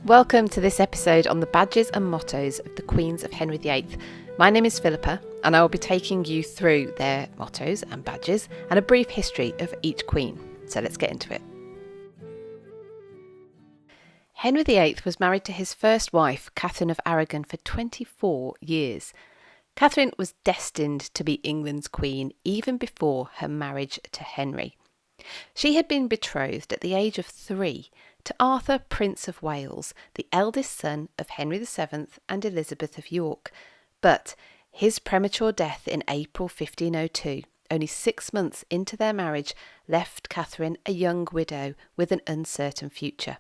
Welcome to this episode on the badges and mottos of the Queens of Henry VIII. My name is Philippa and I will be taking you through their mottos and badges and a brief history of each queen. So let's get into it. Henry VIII was married to his first wife, Catherine of Aragon, for 24 years. Catherine was destined to be England's queen even before her marriage to Henry. She had been betrothed at the age of 3 to Arthur, Prince of Wales, the eldest son of Henry VII and Elizabeth of York, but his premature death in April 1502, only 6 months into their marriage, left Catherine a young widow with an uncertain future.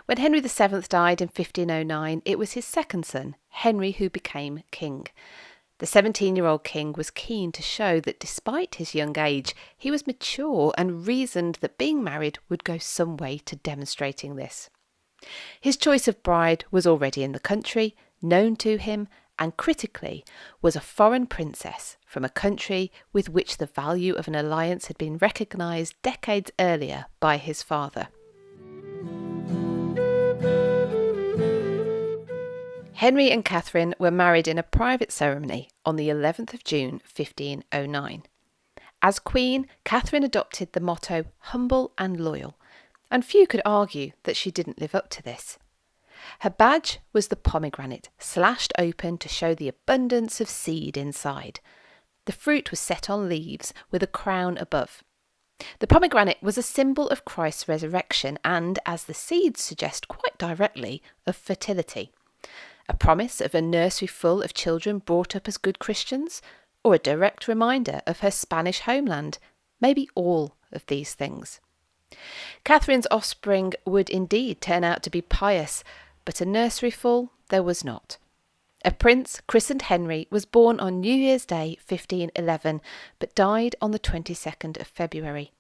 When Henry VII died in 1509, it was his second son, Henry, who became king. The 17-year-old king was keen to show that despite his young age, he was mature and reasoned that being married would go some way to demonstrating this. His choice of bride was already in the country, known to him, and critically, was a foreign princess from a country with which the value of an alliance had been recognised decades earlier by his father. Henry and Catherine were married in a private ceremony on the 11th of June 1509. As Queen, Catherine adopted the motto humble and loyal, and few could argue that she didn't live up to this. Her badge was the pomegranate, slashed open to show the abundance of seed inside. The fruit was set on leaves with a crown above. The pomegranate was a symbol of Christ's resurrection and, as the seeds suggest quite directly, of fertility. A promise of a nursery full of children brought up as good Christians, or a direct reminder of her Spanish homeland, maybe all of these things. Catherine's offspring would indeed turn out to be pious, but a nursery full there was not. A prince christened Henry was born on New Year's Day 1511, but died on the 22nd of February.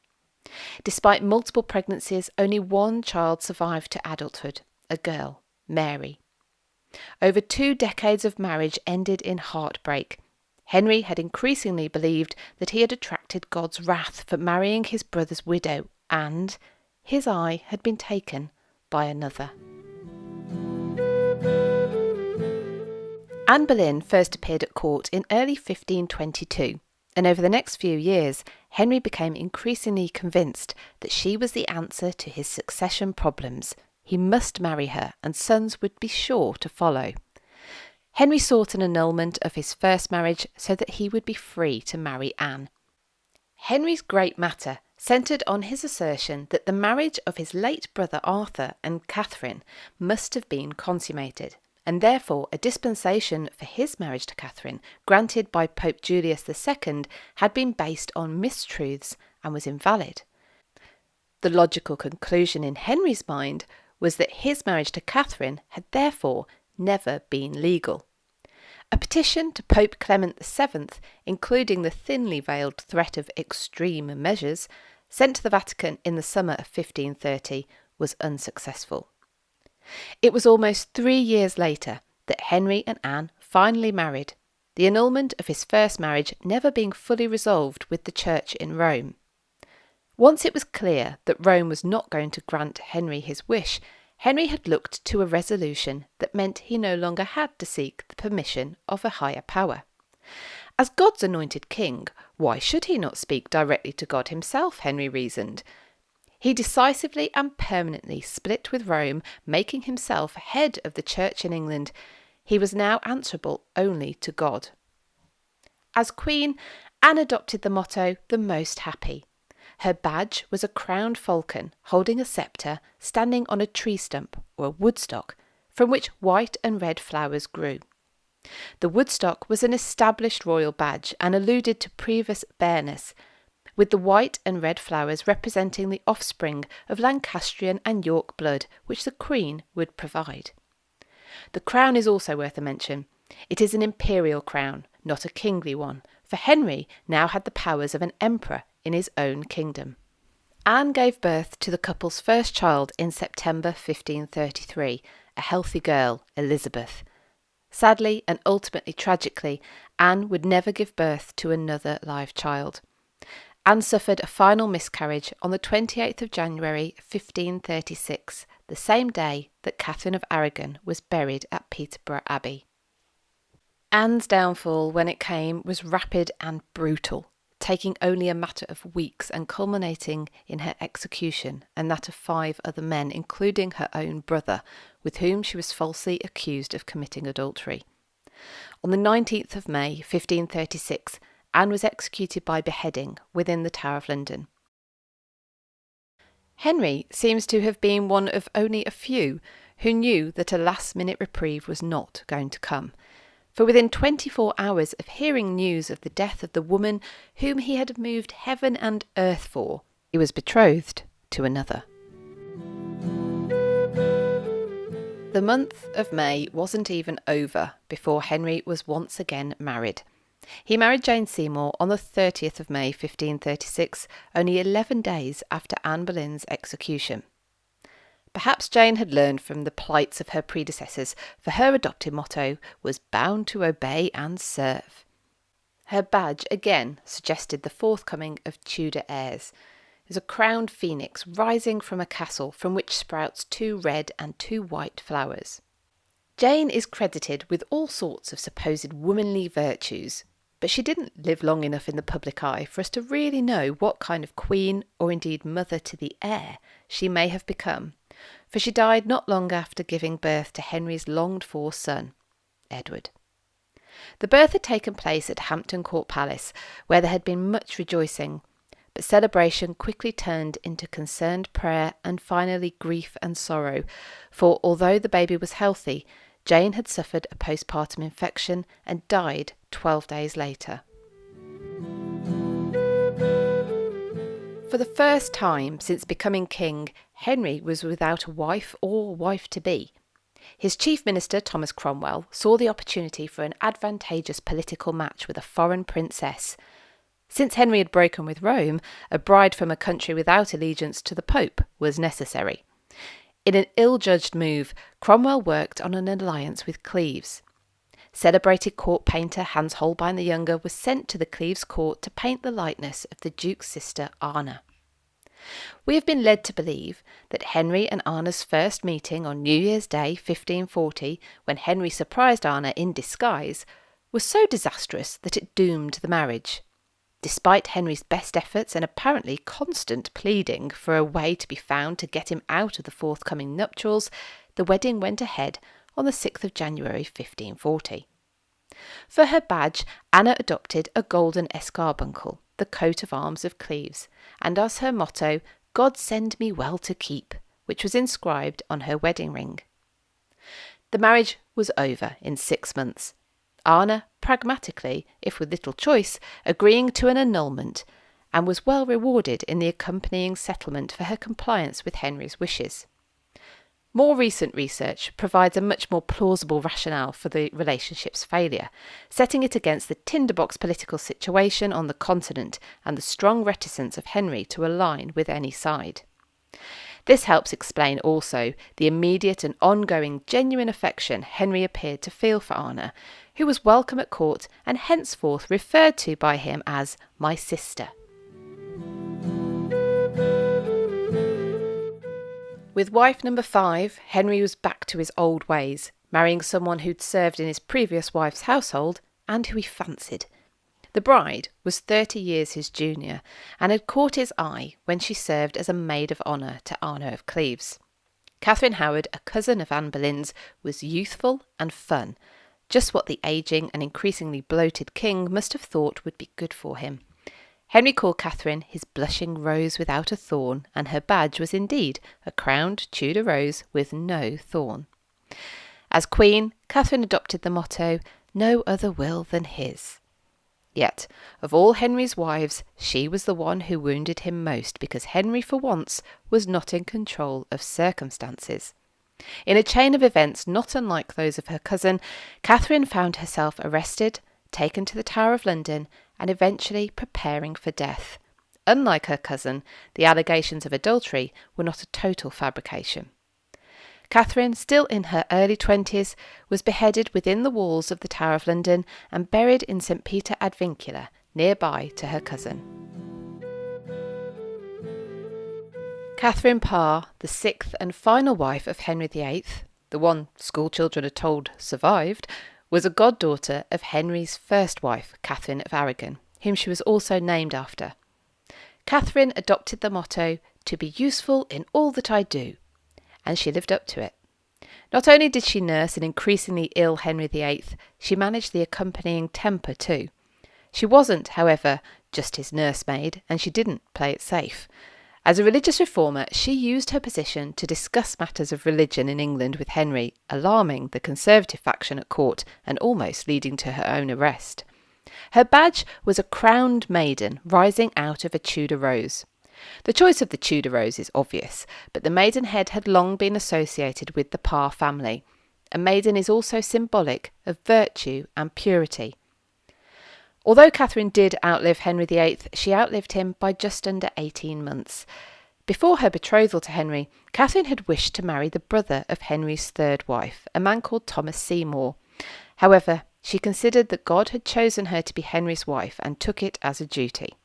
Despite multiple pregnancies, only one child survived to adulthood, a girl, Mary. Over 2 decades of marriage ended in heartbreak. Henry had increasingly believed that he had attracted God's wrath for marrying his brother's widow, and his eye had been taken by another. Anne Boleyn first appeared at court in early 1522, and over the next few years, Henry became increasingly convinced that she was the answer to his succession problems. He must marry her, and sons would be sure to follow. Henry sought an annulment of his first marriage so that he would be free to marry Anne. Henry's great matter centred on his assertion that the marriage of his late brother Arthur and Catherine must have been consummated, and therefore a dispensation for his marriage to Catherine, granted by Pope Julius II, had been based on mistruths and was invalid. The logical conclusion in Henry's mind was that his marriage to Catherine had therefore never been legal. A petition to Pope Clement VII, including the thinly veiled threat of extreme measures, sent to the Vatican in the summer of 1530, was unsuccessful. It was almost 3 years later that Henry and Anne finally married, the annulment of his first marriage never being fully resolved with the Church in Rome. Once it was clear that Rome was not going to grant Henry his wish, Henry had looked to a resolution that meant he no longer had to seek the permission of a higher power. As God's anointed king, why should he not speak directly to God himself, Henry reasoned. He decisively and permanently split with Rome, making himself head of the Church in England. He was now answerable only to God. As Queen, Anne adopted the motto, the most happy. Her badge was a crowned falcon holding a sceptre standing on a tree stump or a woodstock from which white and red flowers grew. The woodstock was an established royal badge and alluded to previous bareness, with the white and red flowers representing the offspring of Lancastrian and York blood which the Queen would provide. The crown is also worth a mention. It is an imperial crown, not a kingly one, for Henry now had the powers of an emperor in his own kingdom. Anne gave birth to the couple's first child in September 1533, a healthy girl, Elizabeth. Sadly and ultimately tragically, Anne would never give birth to another live child. Anne suffered a final miscarriage on the 28th of January 1536, the same day that Catherine of Aragon was buried at Peterborough Abbey. Anne's downfall, when it came, was rapid and brutal, taking only a matter of weeks and culminating in her execution and that of 5 other men, including her own brother, with whom she was falsely accused of committing adultery. On the 19th of May 1536, Anne was executed by beheading within the Tower of London. Henry seems to have been one of only a few who knew that a last-minute reprieve was not going to come. For within 24 hours of hearing news of the death of the woman whom he had moved heaven and earth for, he was betrothed to another. The month of May wasn't even over before Henry was once again married. He married Jane Seymour on the 30th of May 1536, only 11 days after Anne Boleyn's execution. Perhaps Jane had learned from the plights of her predecessors, for her adopted motto was bound to obey and serve. Her badge again suggested the forthcoming of Tudor heirs. It was a crowned phoenix rising from a castle from which sprouts 2 red and 2 white flowers. Jane is credited with all sorts of supposed womanly virtues, but she didn't live long enough in the public eye for us to really know what kind of queen, or indeed mother to the heir, she may have become, for she died not long after giving birth to Henry's longed-for son, Edward. The birth had taken place at Hampton Court Palace, where there had been much rejoicing, but celebration quickly turned into concerned prayer and finally grief and sorrow, for although the baby was healthy, Jane had suffered a postpartum infection and died 12 days later. For the first time since becoming king, Henry was without a wife or wife-to-be. His chief minister, Thomas Cromwell, saw the opportunity for an advantageous political match with a foreign princess. Since Henry had broken with Rome, a bride from a country without allegiance to the Pope was necessary. In an ill-judged move, Cromwell worked on an alliance with Cleves. Celebrated court painter Hans Holbein the Younger was sent to the Cleves court to paint the likeness of the Duke's sister Anna. We have been led to believe that Henry and Anna's first meeting on New Year's Day 1540, when Henry surprised Anna in disguise, was so disastrous that it doomed the marriage. Despite Henry's best efforts and apparently constant pleading for a way to be found to get him out of the forthcoming nuptials, the wedding went ahead on the 6th of January 1540. For her badge, Anna adopted a golden escarbuncle, the coat of arms of Cleves, and as her motto, "God send me well to keep," which was inscribed on her wedding ring. The marriage was over in 6 months. Anna, pragmatically, if with little choice, agreeing to an annulment, and was well rewarded in the accompanying settlement for her compliance with Henry's wishes. More recent research provides a much more plausible rationale for the relationship's failure, setting it against the tinderbox political situation on the continent and the strong reticence of Henry to align with any side. This helps explain also the immediate and ongoing genuine affection Henry appeared to feel for Anna, who was welcome at court and henceforth referred to by him as "my sister." With wife number 5, Henry was back to his old ways, marrying someone who'd served in his previous wife's household and who he fancied. The bride was 30 years his junior and had caught his eye when she served as a maid of honour to Anna of Cleves. Catherine Howard, a cousin of Anne Boleyn's, was youthful and fun, just what the ageing and increasingly bloated king must have thought would be good for him. Henry called Catherine his blushing rose without a thorn, and her badge was indeed a crowned Tudor rose with no thorn. As queen, Catherine adopted the motto, "No other will than his." Yet, of all Henry's wives, she was the one who wounded him most, because Henry, for once, was not in control of circumstances. In a chain of events not unlike those of her cousin, Catherine found herself arrested, taken to the Tower of London, and eventually preparing for death. Unlike her cousin, the allegations of adultery were not a total fabrication. Catherine, still in her early 20s, was beheaded within the walls of the Tower of London and buried in St. Peter ad Vincula, nearby to her cousin. Catherine Parr, the sixth and final wife of Henry VIII, the one schoolchildren are told survived, was a goddaughter of Henry's first wife, Catherine of Aragon, whom she was also named after. Catherine adopted the motto, "to be useful in all that I do," and she lived up to it. Not only did she nurse an increasingly ill Henry VIII, she managed the accompanying temper too. She wasn't, however, just his nursemaid, and she didn't play it safe. As a religious reformer, she used her position to discuss matters of religion in England with Henry, alarming the Conservative faction at court and almost leading to her own arrest. Her badge was a crowned maiden rising out of a Tudor rose. The choice of the Tudor rose is obvious, but the maidenhead had long been associated with the Parr family. A maiden is also symbolic of virtue and purity. Although Catherine did outlive Henry VIII, she outlived him by just under 18 months. Before her betrothal to Henry, Catherine had wished to marry the brother of Henry's third wife, a man called Thomas Seymour. However, she considered that God had chosen her to be Henry's wife and took it as a duty.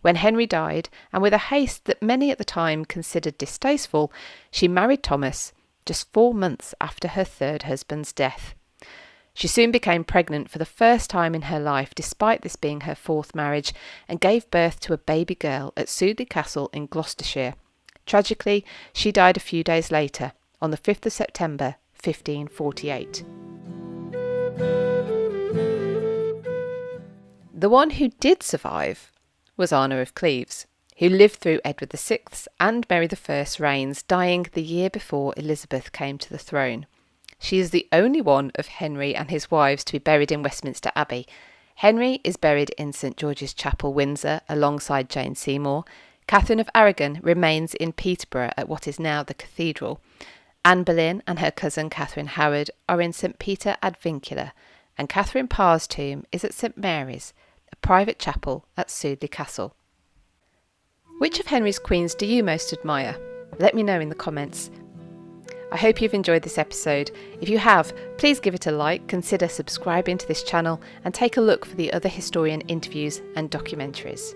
When Henry died, and with a haste that many at the time considered distasteful, she married Thomas just 4 months after her third husband's death. She soon became pregnant for the first time in her life, despite this being her fourth marriage, and gave birth to a baby girl at Sudeley Castle in Gloucestershire. Tragically, she died a few days later, on the 5th of September, 1548. The one who did survive was Anna of Cleves, who lived through Edward VI's and Mary I's reigns, dying the year before Elizabeth came to the throne. She is the only one of Henry and his wives to be buried in Westminster Abbey. Henry is buried in St George's Chapel, Windsor, alongside Jane Seymour. Catherine of Aragon remains in Peterborough at what is now the cathedral. Anne Boleyn and her cousin Catherine Howard are in St Peter ad Vincula, and Catherine Parr's tomb is at St Mary's, a private chapel at Sudeley Castle. Which of Henry's queens do you most admire? Let me know in the comments. I hope you've enjoyed this episode. If you have, please give it a like, consider subscribing to this channel, and take a look for the other historian interviews and documentaries.